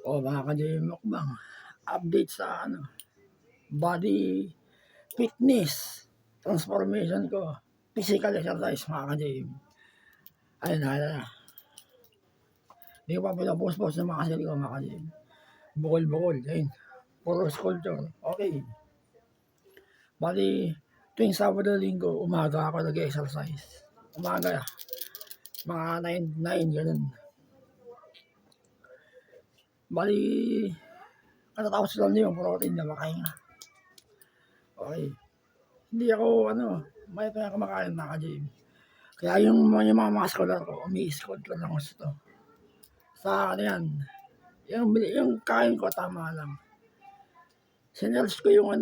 O mga ka-JM Mukbang, update sa body fitness, transformation ko, physical exercise mga ka-JM. Ayun na. Hindi ko pa pinapost-post ng mga sarili ko mga ka-JM. Bukol-bukol, ayun. Puro sculpture. Okay. Bali, tuwing Sabado Linggo, umaga ako nag-exercise. Umaga, mga 9 ganun. Bali, katatapos lang yung protein na makahinga. Okay. Hindi ako, may ito na kumakain na ka-JM. Kaya yung mga scholar ko, umi-scout ko lang gusto. Sa yan, yung kain ko, tama lang. Sinerge ko yung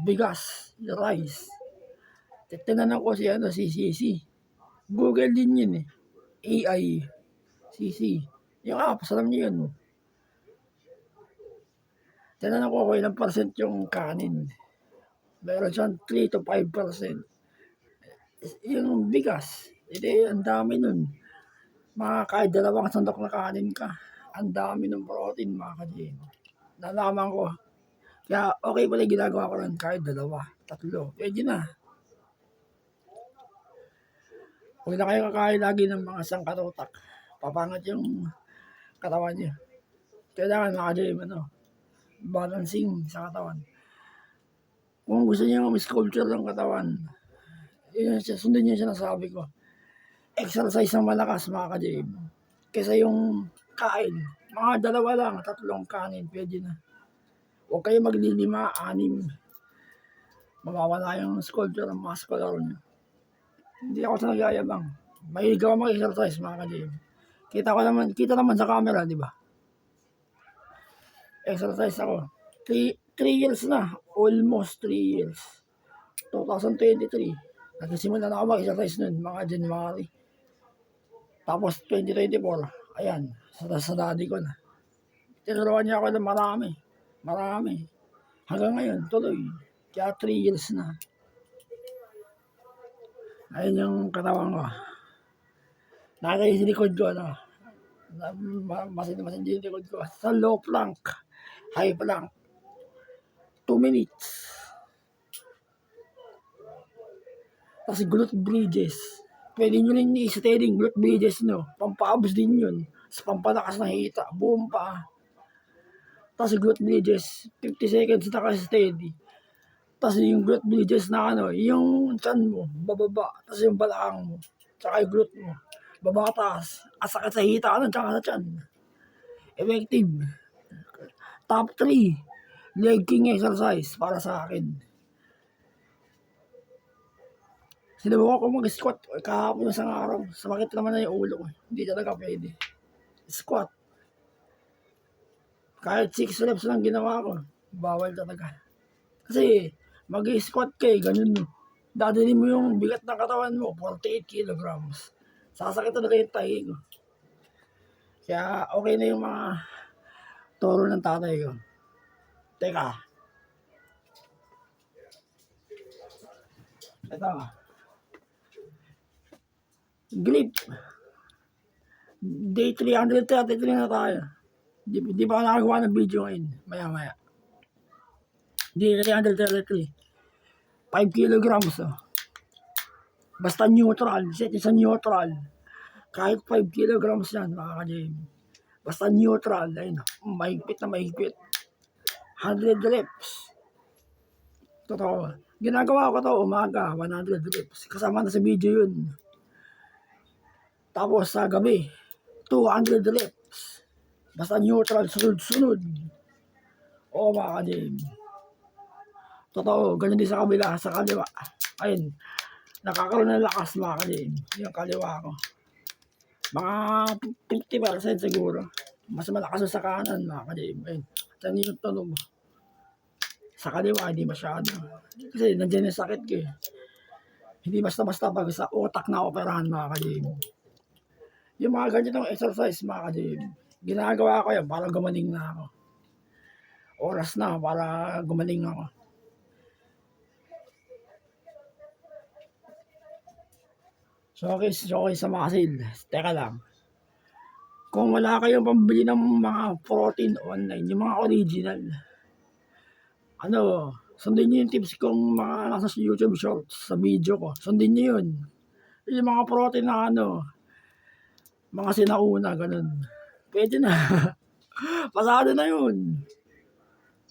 bigas, rice. Tinanan ko si CC. Google din yun eh. AI, CC. Yung apps, alam niyo yun. Tinanan ko ilang percent yung kanin. Meron siyang 3 to 5%. Yung bigas, ang dami nun. Kahit 2 sandok na kanin ka, ang dami ng protein mga ka-JM. Nalaman ko. Kaya okay pala ginagawa ko lang kahit 2, 3. Pwede na. Huwag na kayo kakain lagi ng mga sangkatutak. Papangat yung katawan niyo. Kailangan mga ka-JM, balancing sa katawan. Kung gusto niyo sculpture ng katawan, sundin niyo yung sinasabi ko. Exercise ng malakas mga ka-JM. Kaysa yung kain, mga 2 lang, 3 kanin, pwede na. Huwag kayo maglilima, 6. Mawawala yung sculpture ng muscular nyo. Hindi ako sa nagyayabang. Mahilig ako mag-exercise mga ka-JM. Kita naman sa camera, di ba? Exercise ako. 3 years na. Almost 3 years. 2023. Nagsimula na ako mag-exercise nun, mga January. Tapos 2024, ayan, sa daddy ko na. Tinuruan niya ako ng marami. Hanggang ngayon, tuloy. Kaya 3 years na. Ayun yung katawan ko. Nakakaya sa likod ko, masin yung likod ko. Sa low plank, high plank, 2 minutes. Tapos glute bridges. Pwede nyo rin i-steady glute bridges, Pampaabos din yun. Sa pampalakas na hita, buong pa. Tapos glute bridges, 50 seconds na ka-steady. Tapos yung glute bridges na yung chan mo, bababa. Tapos yung balakang mo, tsaka yung glute mo, baba taas. At sakit sa hita tsaka sa chan. Effective. Top 3, leg king exercise para sa akin. Sinubukan ko mag-squat kahapon sa araw. Sumakit naman na yung ulo ko. Hindi talaga pwede. Squat. Kahit 6 reps lang ginawa ko, bawal talaga. Kasi mag-squat ganun mo. Dadalhin mo yung bigat ng katawan mo, 48 kilograms. Sasakit talaga yung tahi ko. Kaya okay na yung mga turo ng tatay ko. Teka. Ito. Grip. Day 333 na tayo. Di pa ako nakagawa ng video ngayon. Maya. Day 333. 5 kilograms. Basta neutral. Set sa neutral. Kahit 5 kilograms yan, mga ka-JM. Basta neutral. Ayun, mahigpit na mahigpit. 100 reps. Totoo. Ginagawa ko to umaga, 100 reps. Kasama na sa video yun. Tapos sa gabi, 200 reps. Basta neutral, sunod-sunod. Oo mga ka-JM. Totoo, ganun din sa kabila, sa kaliwa. Ayun, nakakaroon ng lakas mga ka-JM. Yung kaliwa ko. Mga 50% siguro. Mas malakas sa kanan mga ka-JM. Ayun, saan yung tunog. Sa kaliwa, hindi masyado. Kasi nandiyan yung sakit ko. Hindi basta-basta pag sa utak na operahan mga ka-JM. Yung mga ganitong exercise mga ka-JM, ginagawa ko yan para gumaling na ako. Oras na para gumaling ako. So okay sa muscle. Teka lang. kung wala kayong pambili ng mga protein online, yung mga original, ano, sundin niyo yung tips kong mga nasa YouTube Shorts sa video ko. Sundin niyo yun. Yung mga protein na ano, mga sinauna, ganun. Pwede na. Pasado na yun.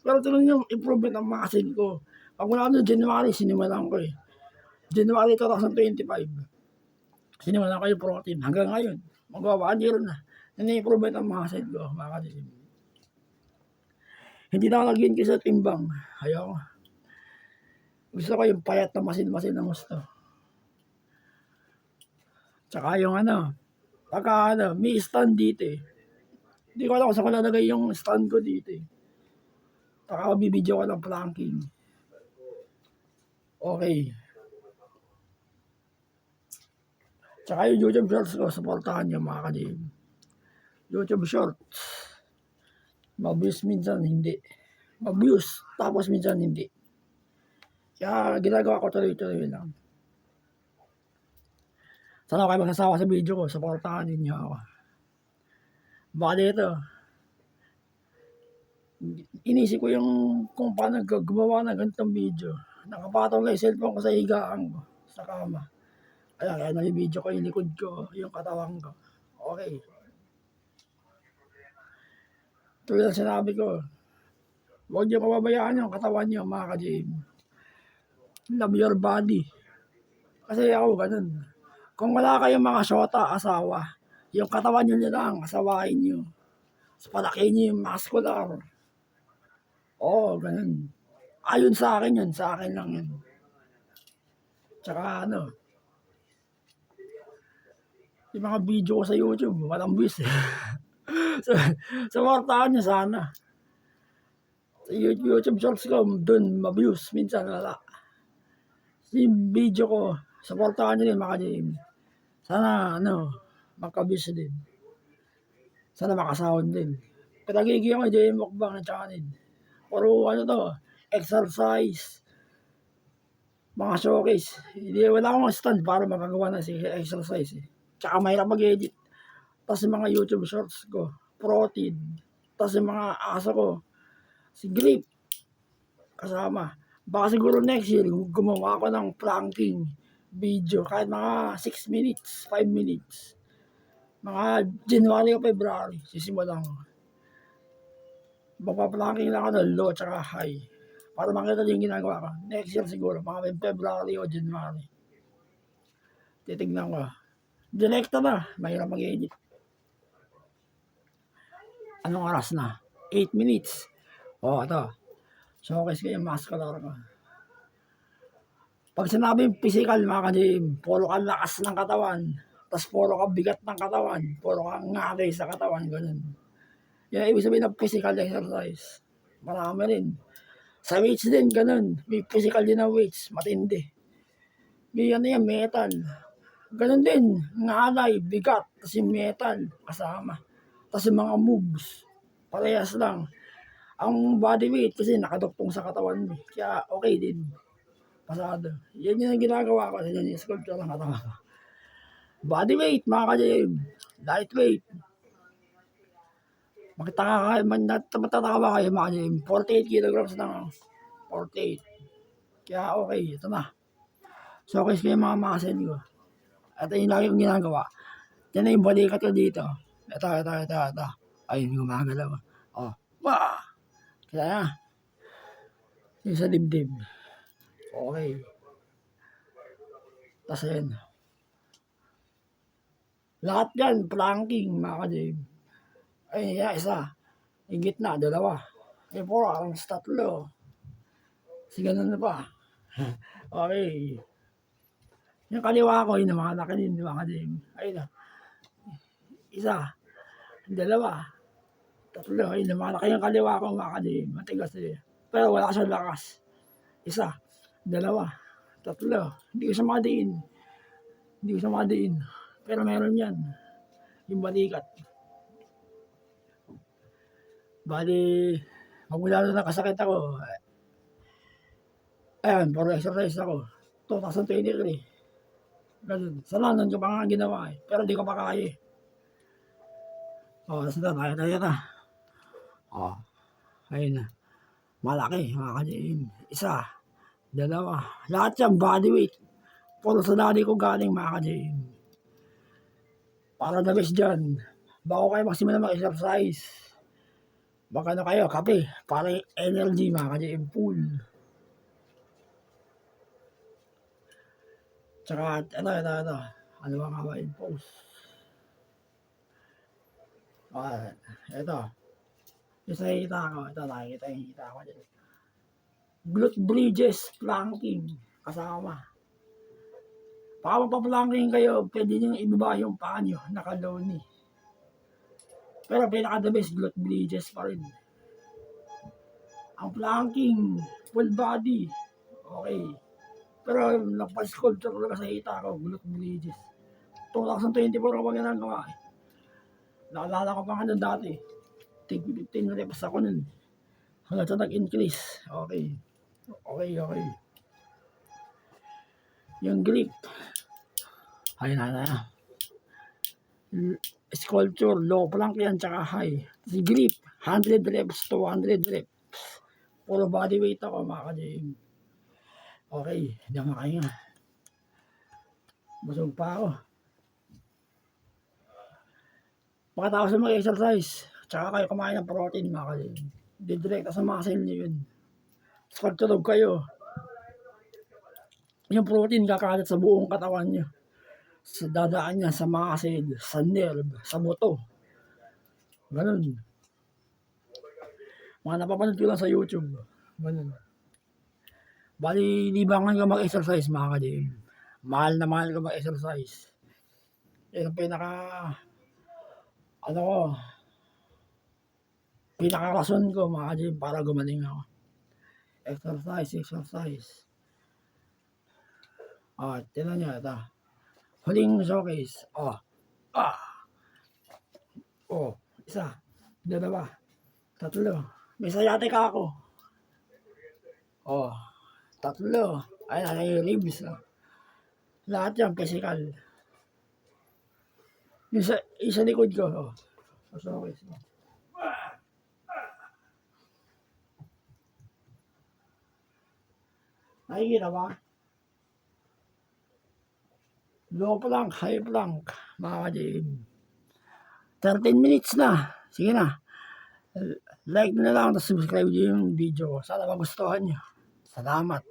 Pero tuloy yung improvement ng muscle ko. Pag mula noong January, sinimulan ko eh. January 2025, sinimulan ko yung protein. Hanggang ngayon, magwa 1 year na. Nani-improvement ang muscle ko, mga kadilim. Hindi na ako nag-gain sa timbang. Ayoko. Gusto ko yung payat na masin-masin na gusto. Tsaka yung ano, pagka ano, may stand dito eh. Hindi ko alam kung saan ko lalagay yung stand ko dito eh. Saka bibidyo ko ng planking. Okay. Tsaka yung YouTube Shorts ko, supportahan nyo mga kadim. YouTube Shorts. Mabuse minsan hindi. Mabuse, tapos minsan hindi. Kaya ginagawa ko tuloy-tuloy lang. Sana kayo magsasawa sa video ko, supportahan ninyo ako. Baka dito, inisip ko yung kung paano gumawa ng ganitong video. Nakapatong lang yung cellphone ko sa higaan ko, sa kama. Kaya nalibidyo ko yung likod ko, yung katawan ko. Okay. Tulad ng sinabi ko, huwag niyo pababayaan yung katawan niyo, mga ka-gym. Love your body. Kasi ako ganun. Kung wala kayong mga syota, asawa, yung katawan niyo lang, asawain niyo. Palaki niyo yung muscular. Oo, ganun. Ayon sa akin yun, sa akin lang yun. Tsaka ano, yung mga video ko sa YouTube, walang views eh. Supportahan niyo sana. Sa YouTube Shorts ko, dun ma-views, minsan wala. Yung video ko, supportahan niyo din mga ka-gym. Sana ano, magka-views din. Sana makasahod din. Pinagigyan ko yung mukbang na channel. Puro ano to, exercise, mga showcase. Hindi, wala akong stand para magagawa ng exercise eh. Tsaka mahirap mag-edit. Tapos yung mga YouTube Shorts ko, protein. Tapos yung mga aso ko, si Grip, kasama. Baka siguro next year, gumawa ako ng planking video. Kahit mga 6 minutes, 5 minutes. Mga January o February, sisimulan ko. Magpa-planking lang ako ng low tsaka high. Para makita din yung ginagawa ko. Next year siguro, mga February o January. Titignan ko. Direkta na, mahirap mag-edit. Anong oras na? 8 minutes. Ito. Showcase ko yung muscular ko. Pag sinabing physical, mga ka-gym, puro ka lakas ng katawan. Tapos puro ka bigat ng katawan. Puro ka ngari sa katawan. Ganun. Yan ibig sabihin ng physical exercise. Marami rin. Sa weights din, ganun. May physical din na weights. Matindi. May ano yan, metal. Ganun din. Ngalay, bigat. Tapos yung metal, kasama. Tapos yung mga moves. Parehas lang. Ang body weight kasi nakaduktong sa katawan mo. Kaya okay din. Pasado. Yan yung ginagawa ko. Yan yung sculpture ng katawan ko. Body weight, mga ka-gym. Light weight. Matataka ba kayo, mga ka-gym? 48 kilograms na. 48. Kaya okay, ito na. Showcase ko yung mga muscle ko. Ito yung lagi kong ginagawa. Yan na yung balikat ko dito. Ito. Ayun, gumagalaw. Wah! Kaya na. Yung sa dibdib. Okay. Tapos yun. Lahat yan, planking, mga ka-gym. Ay, isa. Yung gitna, 2. Ay, 4, ang tatlo. Kasi ganun na pa. Okay. Yung kaliwa ko, yun, mga nakinin, mga ka-gym. Ayun na. Isa. 2. 3. Ayun, mga nakinin yung kaliwa ko, mga ka-gym. Matigas eh. Pero wala siyang lakas. Isa. 2. 3. Hindi ko siya makadiin. Pero meron yan. Yung balikat. Bali, magmula na nakasakit ako. Ayan, puro exercise ako. 2023. Ganun. Sa London ko pa nga ginawa eh. Pero di ko pa kaya eh. Oh, tapos ito, tayo na. Oh, ayun na. Malaki, mga ka-GM. Isa, dalawa. Lahat yan, bodyweight. Puro sa daddy ko galing, mga ka-GM. Para the best dyan. Bago kayo magsimula mag-exercise. Magkano kayo, kape. Para energy, mga ka-GM. Full. Tsaka, ito. Ano ba nga ba yung post? Ito. Yung sa hita ko. Ito, nakikita yung hita ko dyan. Glute bridges, planking. Kasama. Baka magpa-planking kayo, pwede nyo ibaba yung paa nyo. Naka-low knee. Pero pinaka the best, glute bridges pa rin. Ang planking, full body. Okay. Pero nagpa-sculpture talaga sa hita ko, glute bridges. 2024 ako ginagawa eh. Naalala ko pa nga nun dati. 15 reps ako nun. Hanggang sa nag-increase. Okay. Yung grip. Ayun na. Sculpture, low plank yan, tsaka high. Si grip, 100 reps to 100 reps. Puro body weight ako, mga ka-GM. Okay, hindi ako makahinga. Busog pa ako. Pagkatapos sa mga exercise, tsaka kayo kumain ng protein, mga ka-GM. Didirekta sa muscle nyo yun. Tapos pagtulog kayo, yung protein kakalat sa buong katawan nyo. Sa dadaan niya sa muscle, sa nerve, sa buto. Ganun. Mga napapanood ko lang sa YouTube. Ganun. Bali, libangan ka mag-exercise, mga ka-GM. Mahal na mahal ka mag-exercise. Yan ang pinaka-rason ko, mga ka-GM, para gumaling ako. Exercise. Tinan nyo, ito. Huling showcase. Isa, dalawa, tatlo. May sciatica ako. Tatlo. Ayun, yung ribs. Lahat yan, physical. Isa likod ko. Showcase. Nakikita ba? Low plank, high plank, mga ka-GM. 13 minutes na. Sige na. Like na lang, tapos subscribe nyo yung video. Sana magustuhan nyo. Salamat.